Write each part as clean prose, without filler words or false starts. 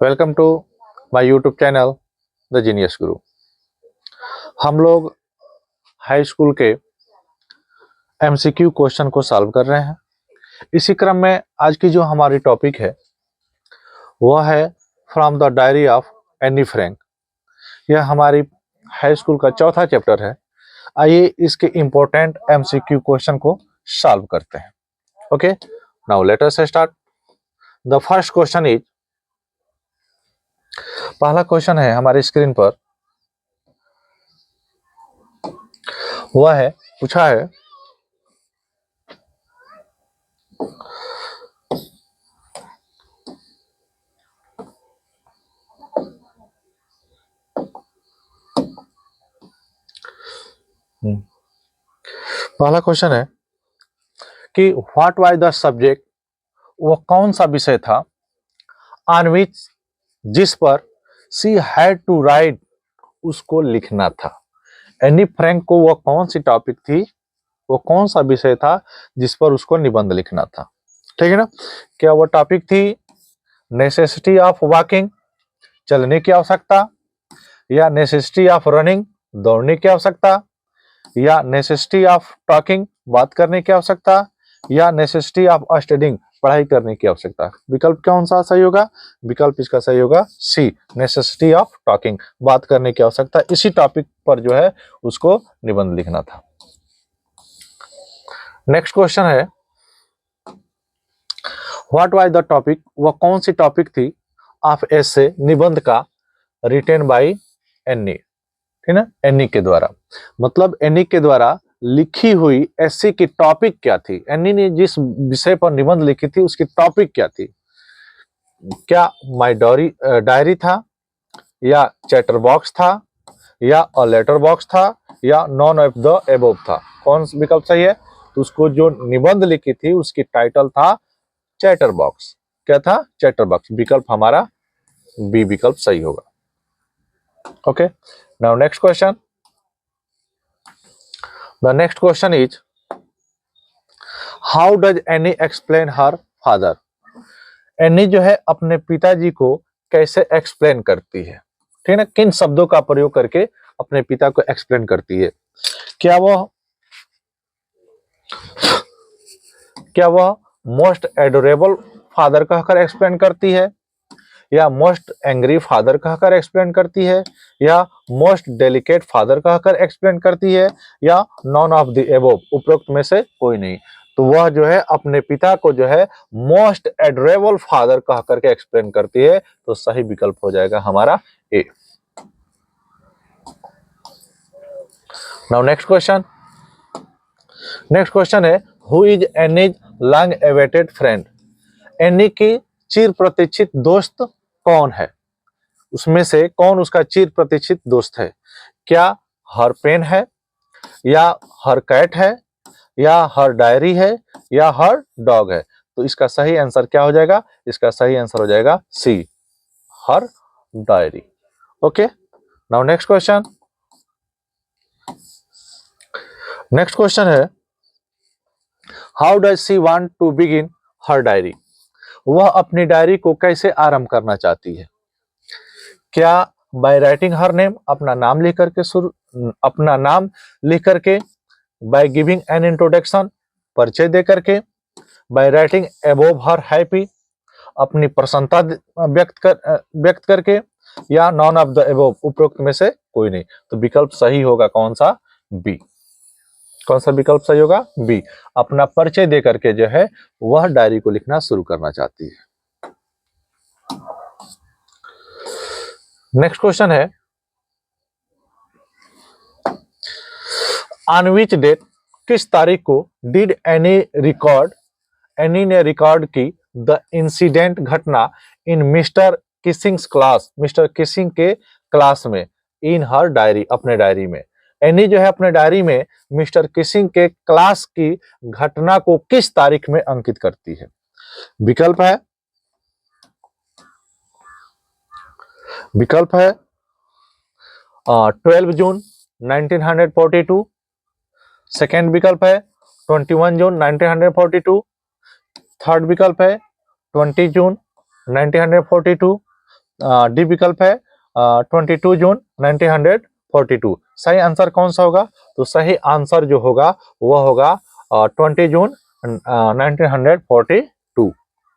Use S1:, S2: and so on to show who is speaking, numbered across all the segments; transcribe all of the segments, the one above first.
S1: Welcome to my YouTube channel the genius guru. हम लोग high school के MCQ question को सॉल्व कर रहे हैं। इसी क्रम में आज की जो हमारी टॉपिक है वह है from the diary of Anne Frank. यह हमारी हाई स्कूल का चौथा चैप्टर है। आइए इसके इम्पोर्टेंट एमसीक्यू क्वेश्चन को सॉल्व करते हैं। Okay, now let us start. The first question is, पहला क्वेश्चन है हमारी स्क्रीन पर, वह है, पूछा है पहला क्वेश्चन है कि व्हाट वाज द सब्जेक्ट, वह कौन सा विषय था, ऑन विच, जिस पर सी हैड टू राइट, उसको लिखना था। एनी फ्रैंक को वह कौन सी टॉपिक थी, वो कौन सा विषय था जिस पर उसको निबंध लिखना था। ठीक है ना। क्या वो टॉपिक थी नेसेसिटी ऑफ वॉकिंग, चलने की आवश्यकता, या नेसेसिटी ऑफ रनिंग, दौड़ने की आवश्यकता, या नेसेसिटी ऑफ टॉकिंग, बात करने की आवश्यकता, या नेसेसिटी ऑफ स्टडिंग, पढ़ाई करने की आवश्यकता। विकल्प कौन सा सही होगा? विकल्प इसका सही होगा सी, नेसेसिटी ऑफ टॉकिंग, बात करने की आवश्यकता। इसी टॉपिक पर जो है उसको निबंध लिखना था। नेक्स्ट क्वेश्चन है, व्हाट वाज द टॉपिक, वह कौन सी टॉपिक थी, ऑफ एसे, निबंध का, रिटेन बाय एनी, ठीक ना, एनी के द्वारा। मतलब एनी के द्वारा लिखी हुई एसे की टॉपिक क्या थी, एनी ने जिस विषय पर निबंध लिखी थी उसकी टॉपिक क्या थी। क्या माय डायरी था, या चैटर बॉक्स था, या अ लेटर बॉक्स था, या नॉन ऑफ द एबोव था। कौन सा विकल्प सही है? तो उसको जो निबंध लिखी थी उसकी टाइटल था चैटर बॉक्स। क्या था? Chatter box. विकल्प हमारा बी विकल्प सही होगा। Okay, now next question. The next question is, how does any explain her father. Any जो है अपने पिताजी को कैसे एक्सप्लेन करती है, ठीक है, किन शब्दों का प्रयोग करके अपने पिता को एक्सप्लेन करती है। क्या वह मोस्ट एडोरेबल फादर कहकर एक्सप्लेन करती है, या मोस्ट एंग्री फादर कहकर एक्सप्लेन करती है, या मोस्ट डेलिकेट फादर कहकर एक्सप्लेन करती है, या नॉन ऑफ द एबोव, उपरोक्त में से कोई नहीं। तो वह जो है अपने पिता को जो है मोस्ट एडोरेबल फादर कहकर के एक्सप्लेन करती है। तो सही विकल्प हो जाएगा हमारा A. Now next question. Next question है, who is Annie's long awaited friend. Annie की चिर प्रतीक्षित दोस्त कौन है? उसमें से कौन उसका चिर प्रतीक्षित दोस्त है? क्या हर पेन है, या हर कैट है, या हर डायरी है, या हर डॉग है। तो इसका सही आंसर क्या हो जाएगा? इसका सही आंसर हो जाएगा C, her diary. Okay, now next question. Next question है, how does she want to begin her diary. वह अपनी डायरी को कैसे आरंभ करना चाहती है? क्या बाय राइटिंग हर नेम, अपना नाम लिख करके, बाय गिविंग एन इंट्रोडक्शन, परिचय दे करके, by writing above her happy, अपनी प्रसन्नता व्यक्त करके, या नॉन ऑफ द अबोव, उपरोक्त में से कोई नहीं। तो विकल्प सही होगा कौन सा? बी। कौन सा विकल्प सही होगा? बी, अपना परिचय दे करके जो है वह डायरी को लिखना शुरू करना चाहती है। नेक्स्ट क्वेश्चन है, ऑन विच डेट, किस तारीख को, डिड एनी ने रिकॉर्ड की द इंसिडेंट, घटना, इन मिस्टर किसिंग्स क्लास, मिस्टर किसिंग के क्लास में, इन हर डायरी, अपने डायरी में। एनी जो है अपने डायरी में मिस्टर किसिंग के क्लास की घटना को किस तारीख में अंकित करती है? विकल्प है 12 जून 1942, सेकेंड विकल्प है 21 जून 1942, थर्ड विकल्प है 20 जून 1942, डी विकल्प है 22 जून 1942। सही आंसर कौन सा होगा? तो सही आंसर जो होगा वह होगा 20 जून 1942,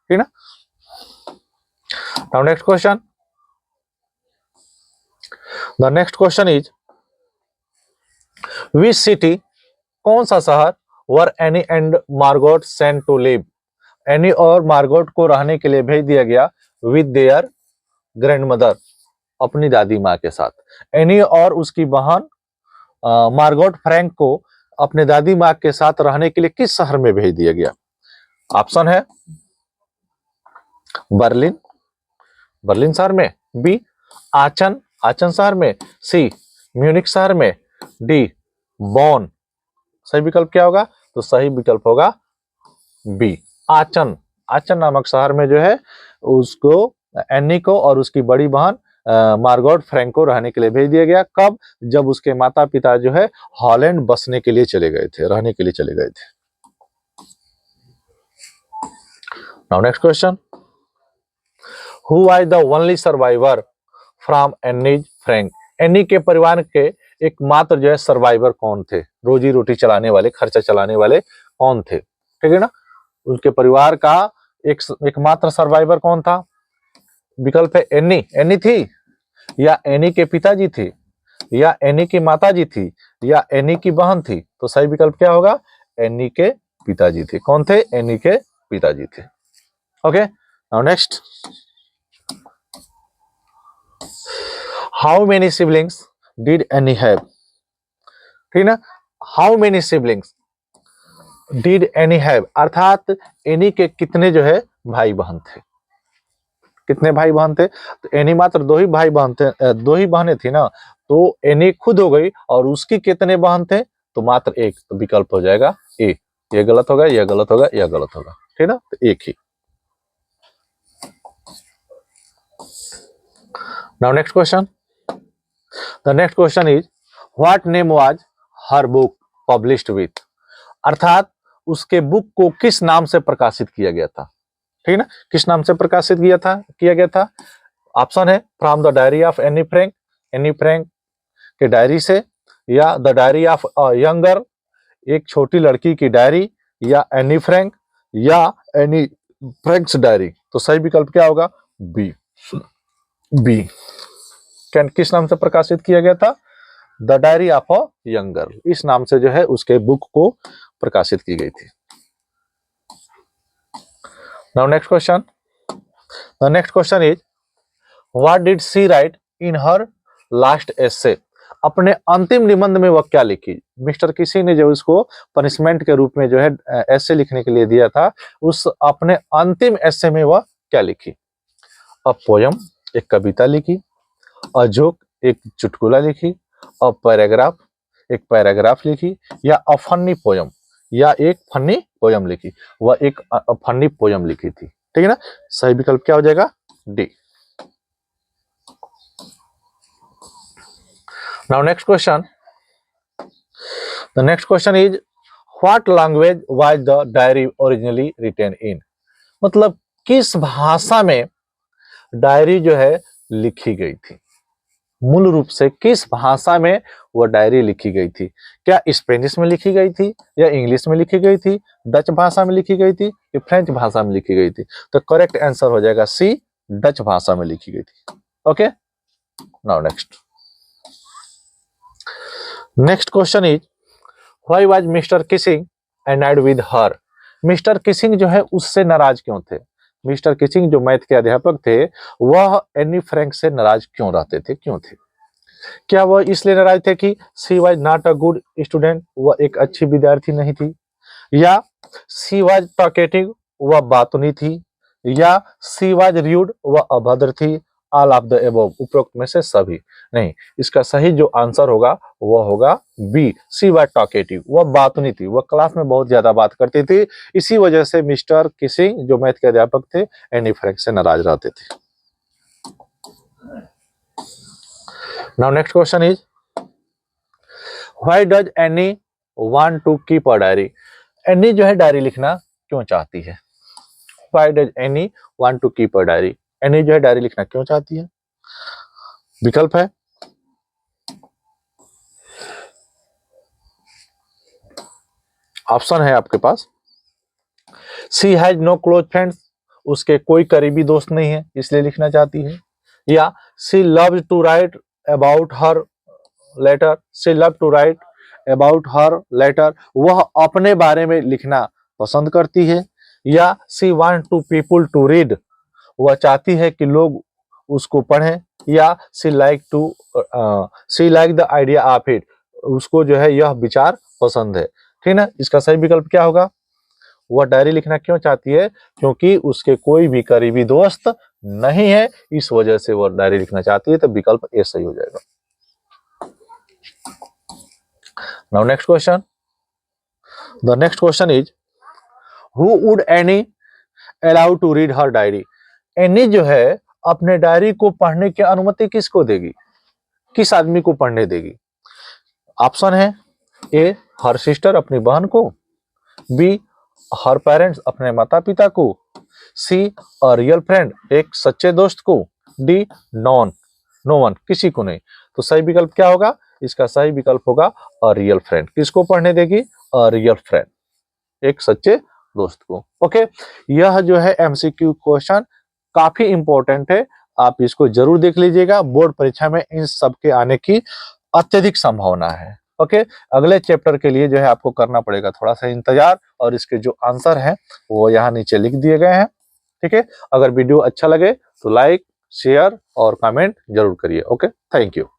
S1: ठीक ना। Now next question, the next question is which city, कौन सा शहर were Anne and Margot sent to live, Anne और मार्गोट को रहने के लिए भेज दिया गया विद देयर ग्रैंडमदर, अपनी दादी माँ के साथ। एनी और उसकी बहन मार्गोट फ्रैंक को अपने दादी माँ के साथ रहने के लिए किस शहर में भेज दिया गया? ऑप्शन है बर्लिन, बर्लिन शहर में, बी आचन, आचन शहर में, सी म्यूनिक शहर में, डी बॉन। सही विकल्प क्या होगा? तो सही विकल्प होगा बी आचन। आचन नामक शहर में जो है उसको, एनी को और उसकी बड़ी बहन मार्गोट फ्रैंक को रहने के लिए भेज दिया गया। कब? जब उसके माता पिता जो है हॉलैंड बसने के लिए चले गए थे, रहने के लिए चले गए थे। Now next question, who was the only survivor from Annie's Frank, any के परिवार के एकमात्र जो है सर्वाइवर कौन थे, रोजी रोटी चलाने वाले, खर्चा चलाने वाले कौन थे, ठीक है ना। उसके परिवार का एकमात्र सर्वाइवर कौन था? विकल्प है एनी, एनी थी, या एनी के पिताजी थे, या एनी की माताजी थी, या एनी की बहन थी। तो सही विकल्प क्या होगा? एनी के पिताजी थे। कौन थे? एनी के पिताजी थे। Okay, now next, how many siblings did any have, ठीक ना। How many siblings did any have, अर्थात एनी के कितने जो है भाई बहन थे, कितने भाई बहन थे? तो एनी मात्र दो ही भाई बहन थे, दो ही बहनें थी ना, तो एनी खुद हो गई, और उसकी कितने बहन थे? तो मात्र एक। तो विकल्प हो जाएगा ए। ये गलत होगा, यह गलत होगा, यह गलत होगा, ठीक ना, तो एक ही। Now next question, the next question is what name was her book published with, अर्थात उसके बुक को किस नाम से प्रकाशित किया गया था, ठीक ना, किस नाम से प्रकाशित किया गया था। ऑप्शन है from the diary of Anne Frank, Anne Frank के डायरी से, या the diary of a young girl, एक छोटी लड़की की डायरी, या एनी फ्रैंक, या एनी फ्रैंक्स डायरी। तो सही विकल्प क्या होगा? B, B. किस नाम से प्रकाशित किया गया था? The diary of a young girl, इस नाम से जो है उसके बुक को प्रकाशित की गई थी। Now next question, the next question is what did she write in her last essay, अपने अंतिम निबंध में वह क्या लिखी? मिस्टर किसी ने जो उसको पनिशमेंट के रूप में जो है एसे लिखने के लिए दिया था, उस अपने अंतिम एसे में वह क्या लिखी? अ पोयम, एक कविता लिखी, अ जोक, एक चुटकुला लिखी, अ पैराग्राफ, एक पैराग्राफ लिखी, या अ फनी पोयम, या एक फनी पोयम लिखी। वह एक फनी पोयम लिखी थी, ठीक है ना। सही विकल्प क्या हो जाएगा? D. Now next question. The next question is what language was the diary originally written in? मतलब किस भाषा में डायरी जो है लिखी गई थी? मूल रूप से किस भाषा में वो डायरी लिखी गई थी? क्या स्पेनिश में लिखी गई थी, या इंग्लिश में लिखी गई थी, डच भाषा में लिखी गई थी, या फ्रेंच भाषा में लिखी गई थी? तो करेक्ट आंसर हो जाएगा सी, डच भाषा में लिखी गई थी। Okay, now next, next question is why was mister Keesing annoyed with her, mister Keesing जो है उससे नाराज क्यों थे? मिस्टर किसिंग जो मैथ के अध्यापक थे, वह एनी फ्रैंक से नाराज क्यों रहते थे, क्यों थे? क्या वह इसलिए नाराज थे कि she was not a good student, वह एक अच्छी विद्यार्थी नहीं थी, या शी वाज टॉकेटिव, वह बातूनी थी, या शी वाज र्यूड, वह अभद्र थी, ऑल ऑफ द अबव, उपरोक्त में से सभी? नहीं, इसका सही जो आंसर होगा वह होगा बी, शी वाज टॉकेटिव, वह बातूनी थी, वह क्लास में बहुत ज्यादा बात करती थी। इसी वजह से मिस्टर किसिंग जो मैथ के अध्यापक थे एनी फ्रैंक से नाराज रहते थे। Now next question is why does Anne want to keep a diary, Anne जो है डायरी लिखना क्यों चाहती है? Why does Anne want to keep a diary, Anne जो है डायरी लिखना क्यों चाहती है? विकल्प है ऑप्शन है आपके पास, सी हैज नो क्लोज फ्रेंड्स, उसके कोई करीबी दोस्त नहीं है इसलिए लिखना चाहती है, या she loves to write about her letter, she love to write about her letter, वह अपने बारे में लिखना पसंद करती है, या she want to people to read, वह चाहती है कि लोग उसको पढ़ें, या she like the idea of it, उसको जो है यह विचार पसंद है। ठीक ना, इसका सही विकल्प क्या होगा? वह डायरी लिखना क्यों चाहती है? क्योंकि उसके कोई भी करीबी दोस्त नहीं है, इस वजह से वह डायरी लिखना चाहती है, तो विकल्प ए सही हो जाएगा। Now next question, the next question is who would Anne allow to read her diary, Anne जो है अपने डायरी को पढ़ने की अनुमति किसको देगी, किस आदमी को पढ़ने देगी? ऑप्शन है ए हर सिस्टर, अपनी बहन को, बी हर पेरेंट्स, अपने माता पिता को, सी अ रियल फ्रेंड, एक सच्चे दोस्त को, डी नो वन, किसी को नहीं। तो सही विकल्प क्या होगा? इसका सही विकल्प होगा अ रियल फ्रेंड। किसको पढ़ने देगी? अ रियल फ्रेंड, एक सच्चे दोस्त को। ओके, यह जो है एमसीक्यू क्वेश्चन काफी इंपॉर्टेंट है, आप इसको जरूर देख लीजिएगा, बोर्ड परीक्षा में इन सब के आने की अत्यधिक संभावना है। ओके, अगले चैप्टर के लिए जो है आपको करना पड़ेगा थोड़ा सा इंतजार, और इसके जो आंसर हैं वो यहाँ नीचे लिख दिए गए हैं। ठीक है, अगर वीडियो अच्छा लगे तो लाइक, शेयर और कमेंट जरूर करिए। Okay, thank you.